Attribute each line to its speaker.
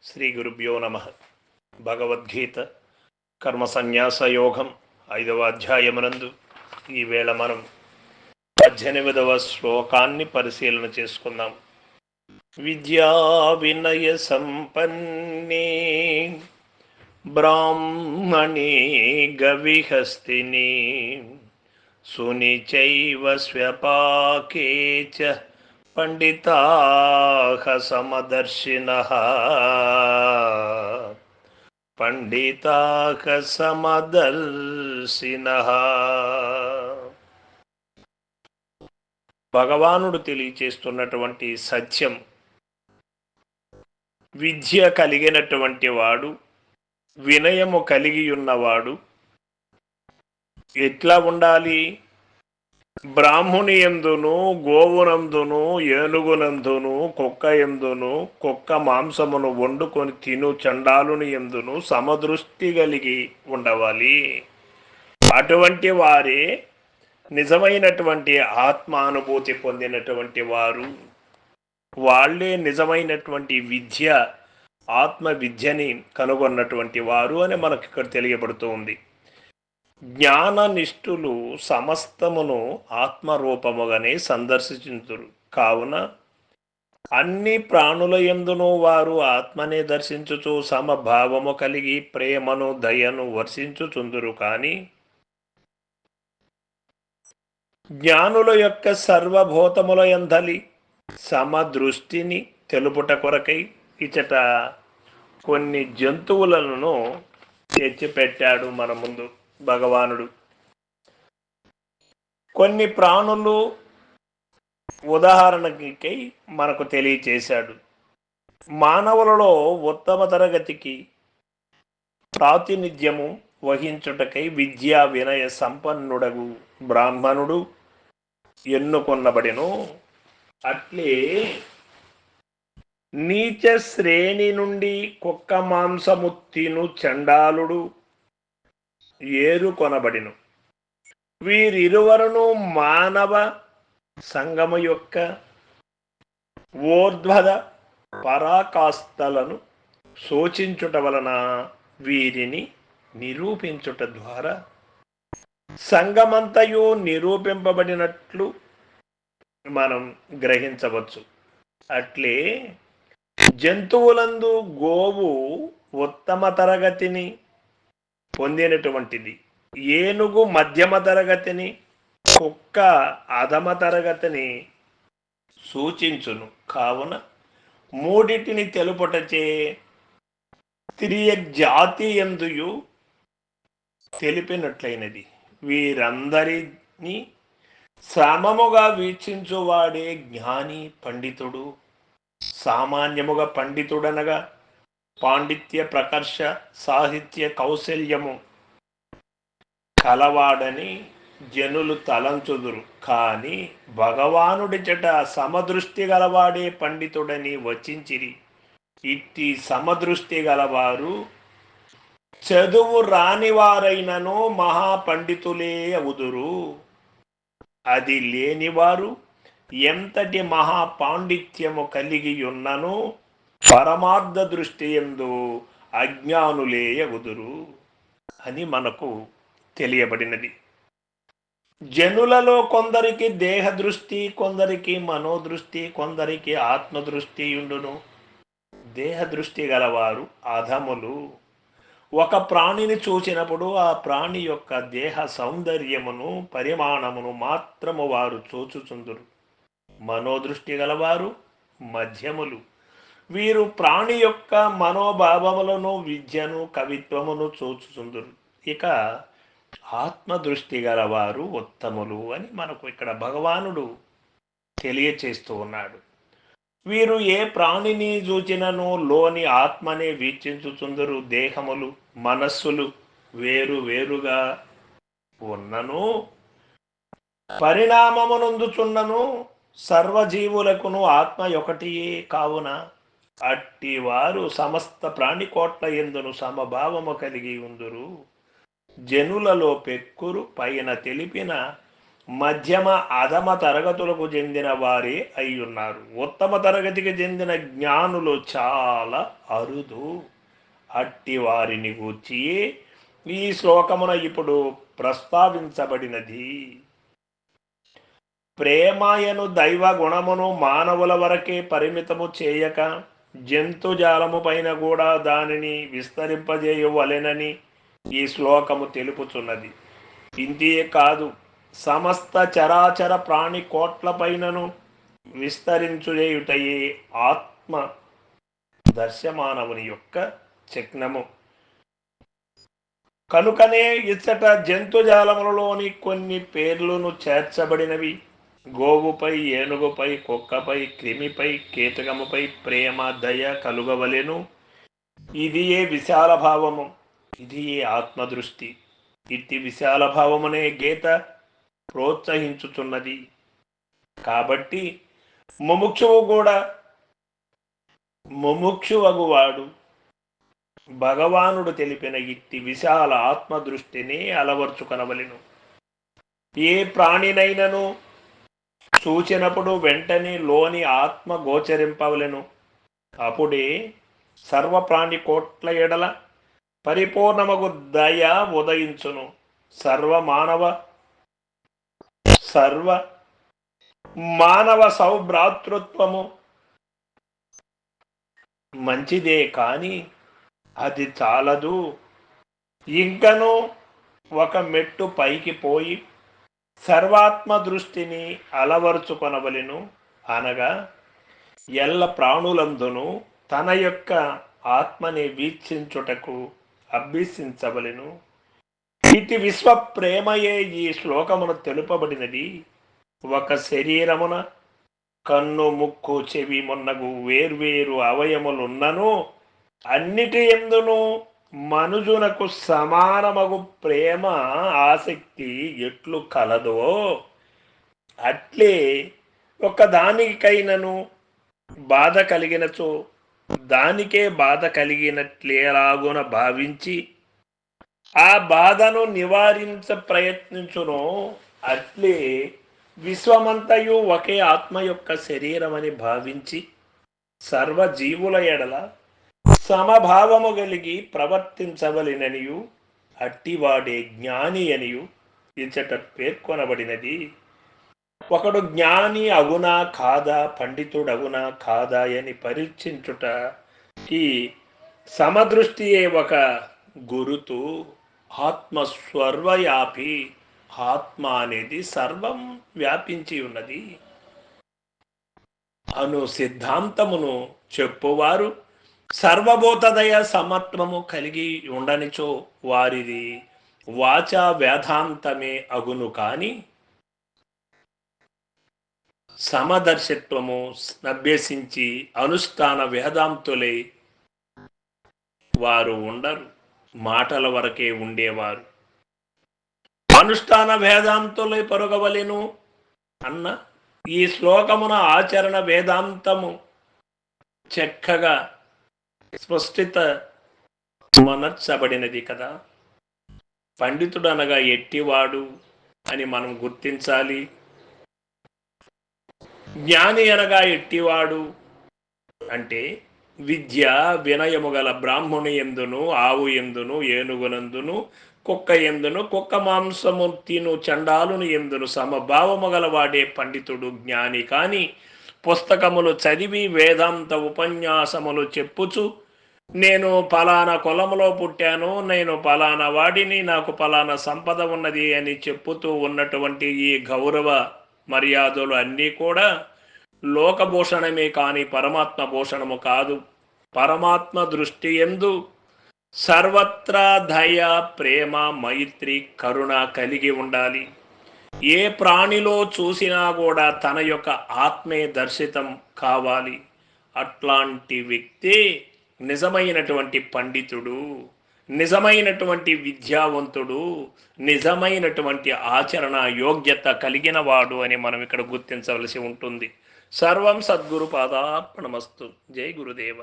Speaker 1: శ్రీ గురుభ్యో నమ. భగవద్గీత కర్మ సన్యాస యోగం 5వ అధ్యాయమునందు ఈవేళ మనం 18వ శ్లోకాన్ని పరిశీలన చేసుకుందాం. విద్యా వినయ సంపన్నే బ్రాహ్మణే గవిహస్తిని సునిచైవ స్వపాకే చ పండితాః సమదర్శినః పండితాః సమదర్శినః. భగవానుడు తెలియచేస్తున్నటువంటి సత్యం, విద్య కలిగినటువంటి వాడు, వినయము కలిగి ఉన్నవాడు ఎట్లా ఉండాలి? బ్రాహ్మణి యందును, గోవునందును, ఏనుగునందును, కుక్క యందును, కుక్క మాంసమును వండుకొని తిను చండాలుని యందును సమదృష్టి కలిగి ఉండవాలి. అటువంటి వారే నిజమైనటువంటి ఆత్మానుభూతి పొందినటువంటి వారు. వాళ్ళే నిజమైనటువంటి విద్య, ఆత్మ విద్యని కనుగొన్నటువంటి వారు అని మనకి ఇక్కడ తెలియబడుతూ ఉంది. జ్ఞాననిష్ఠులు సమస్తమును ఆత్మరూపముగానే సందర్శించుదురు. కావున అన్ని ప్రాణుల యందును వారు ఆత్మనే దర్శించుచు సమభావము కలిగి ప్రేమను దయను వర్షించుచుందురు. కానీ జ్ఞానుల యొక్క సర్వభూతముల యందలి సమదృష్టిని తెలుపుట కొరకై ఇచట కొన్ని జంతువులను తెచ్చిపెట్టాడు మన ముందు భగవానుడు. కొన్ని ప్రాణులు ఉదాహరణకై మనకు తెలియచేశాడు. మానవులలో ఉత్తమ తరగతికి ప్రాతినిధ్యము వహించుటకై విద్యా వినయ సంపన్నుడగు బ్రాహ్మణుడు ఎన్నుకొనబడెను. అట్లే నీచ శ్రేణి నుండి కుక్క మాంసము తిను చండాలుడు ఏరుకొనబడిను. వీరిరువరును మానవ సంగము యొక్క ఊర్ధ్వద పరాకాష్ఠలను సూచించుట వలన వీరిని నిరూపించుట ద్వారా సంగమంతయు నిరూపింపబడినట్లు మనం గ్రహించవచ్చు. అట్లే జంతువులందు గోవు ఉత్తమ తరగతిని పొందినటువంటిది, ఏనుగు మధ్యమ తరగతిని, కుక్క అధమ తరగతిని సూచించును. కావున మూడిటిని తెలుపుటచే స్త్రీయ జాతి యందు తెలిపినట్లయినది. వీరందరినీ సమముగా వీక్షించువాడే జ్ఞాని పండితుడు. సామాన్యముగా పండితుడనగా పాండిత్య ప్రకర్ష సాహిత్య కౌశల్యము కలవాడని జనులు తలంచుదురు. కానీ భగవానుడిచట సమదృష్టి గలవాడే పండితుడని వచించిరి. ఇట్టి సమదృష్టి గలవారు చదువు రానివారైనను మహాపండితులే అవుదురు. అది లేనివారు ఎంతటి మహాపాండిత్యము కలిగి ఉన్నను పరమార్థ దృష్టి యందు అజ్ఞానులే అగుదురు అని మనకు తెలియబడినది. జనులలో కొందరికి దేహ దృష్టి, కొందరికి మనోదృష్టి, కొందరికి ఆత్మదృష్టి ఉండును. దేహ దృష్టి గలవారు అధములు. ఒక ప్రాణిని చూచినప్పుడు ఆ ప్రాణి యొక్క దేహ సౌందర్యమును పరిమాణమును మాత్రము వారు చూచుచుందురు. మనోదృష్టి గలవారు మధ్యములు. వీరు ప్రాణి యొక్క మనోభావములను, విద్యను, కవిత్వమును చూచుచుందురు. ఇక ఆత్మదృష్టి గలవారు ఉత్తములు అని మనకు ఇక్కడ భగవానుడు తెలియచేస్తూ ఉన్నాడు. వీరు ఏ ప్రాణిని చూచినను లోని ఆత్మనే వీక్షించుచుందురు. దేహములు, మనస్సులు వేరు వేరుగా ఉన్నను పరిణామమునందుచున్నను సర్వజీవులకును ఆత్మ ఒకటియే. కావున అట్టి వారు సమస్త ప్రాణికోట్ల యందును సమభావము కలిగి ఉందురు. జనులలో పెక్కురు పైన తెలిపిన మధ్యమ అధమ తరగతులకు చెందిన వారే అయ్యున్నారు. ఉత్తమ తరగతికి చెందిన జ్ఞానులు చాలా అరుదు. అట్టి వారిని గూర్చి ఈ శ్లోకమున ఇప్పుడు ప్రస్తావించబడినది. ప్రేమాయను దైవ గుణమును మానవుల వరకే పరిమితము చేయక జంతుజాలము పైన కూడా దానిని విస్తరింపజేయవలెనని ఈ శ్లోకము తెలుపుచున్నది. ఇంతే కాదు, సమస్త చరాచర ప్రాణి కోట్ల పైనను విస్తరించుటయే ఆత్మ దర్శమానవుని యొక్క చిహ్నము. కనుకనే ఇచ్చట జంతుజాలములలోని కొన్ని పేర్లను చేర్చబడినవి. గోవుపై, ఏనుగుపై, కుక్కపై, క్రిమిపై, కీటకముపై ప్రేమ దయ కలుగవలెను. ఇది ఏ విశాల భావము, ఇది ఏ ఆత్మదృష్టి. ఇట్టి విశాల భావమునే గీత ప్రోత్సహించుతున్నది. కాబట్టి ముముక్షువగువాడు భగవానుడు తెలిపిన ఇట్టి విశాల ఆత్మదృష్టిని అలవర్చుకొనవలెను. ఏ ప్రాణినైనను చూచినప్పుడు వెంటనే లోని ఆత్మ గోచరింపవలెను. అప్పుడే సర్వప్రాణి కోట్ల ఎడల పరిపూర్ణమగు దయ ఉదయించును. సర్వ మానవ సౌభ్రాతృత్వము మంచిదే, కానీ అది చాలదు. ఇంకనూ ఒక మెట్టు పైకి పోయి సర్వాత్మ దృష్టిని అలవరుచుకొనవలెను. అనగా ఎల్ల ప్రాణులందును తన యొక్క ఆత్మని వీక్షించుటకు అభ్యసించవలెను. ఇటు విశ్వ ప్రేమయే ఈ శ్లోకమును తెలుపబడినది. ఒక శరీరమున కన్ను, ముక్కు, చెవి మొన్నగు వేర్వేరు అవయములున్నను అన్నిటి ఎందును మనుజునకు సమానమగు ప్రేమ ఆసక్తి ఎట్లు కలదో అట్లే ఒకదానికైనను బాధ కలిగినచో దానికే బాధ కలిగినట్లేలాగున భావించి ఆ బాధను నివారించ ప్రయత్నించును. అట్లే విశ్వమంతయు ఒకే ఆత్మ యొక్క శరీరమని భావించి సర్వజీవుల ఎడల సమభావము కలిగి ప్రవర్తించవలెననియు అట్టివాడే జ్ఞాని అనియు ఇచ్చట పేర్కొనబడినది. ఒకడు జ్ఞాని అగునా కాదా, పండితుడగునా కాదా అని పరీక్షించుటకి సమదృష్టియే ఒక గురుతు. ఆత్మ సర్వవ్యాపి, ఆత్మ అనేది సర్వం వ్యాపించి ఉన్నది అను సిద్ధాంతమును చెప్పువారు సర్వభూతదయ సమత్వము కలిగి ఉండనిచో వారిది వాచా వేదాంతమే అగును. కాని సమదర్శిత్వము అభ్యసించి అనుష్ఠాన వేదాంతులై వారు ఉండరు, మాటల వరకే ఉండేవారు. అనుష్ఠాన వేదాంతులై పొరగవలెను అన్న ఈ శ్లోకమున ఆచరణ వేదాంతము చక్కగా స్పష్టిత మనర్చబడినది కదా. పండితుడు అనగా ఎట్టివాడు అని మనం గుర్తించాలి. జ్ఞాని అనగా ఎట్టివాడు అంటే విద్య వినయము గల బ్రాహ్మణు ఎందును, ఆవు ఎందును, ఏనుగునందును, కుక్క ఎందును, కుక్క మాంసము తిను చండాలును ఎందును సమభావము గలవాడే పండితుడు జ్ఞాని. కాని పుస్తకములు చదివి వేదాంత ఉపన్యాసములు చెప్పుచు నేను పలానా కులములో పుట్టాను, నేను పలానా వాడిని, నాకు పలానా సంపద ఉన్నది అని చెప్పుతూ ఉన్నటువంటి ఈ గౌరవ మర్యాదలు అన్నీ కూడా లోకభూషణమే కానీ పరమాత్మ భూషణము కాదు. పరమాత్మ దృష్టి యందు సర్వత్రా దయ, ప్రేమ, మైత్రి, కరుణ కలిగి ఉండాలి. ఏ ప్రాణిలో చూసినా కూడా తన యొక్క ఆత్మే దర్శితం కావాలి. అట్లాంటి వ్యక్తే నిజమైనటువంటి పండితుడు, నిజమైనటువంటి విద్యావంతుడు, నిజమైనటువంటి ఆచరణ యోగ్యత కలిగిన వాడు అని మనం ఇక్కడ గుర్తించవలసి ఉంటుంది. సర్వం సద్గురు పాదార్పణమస్తు. జై గురుదేవ.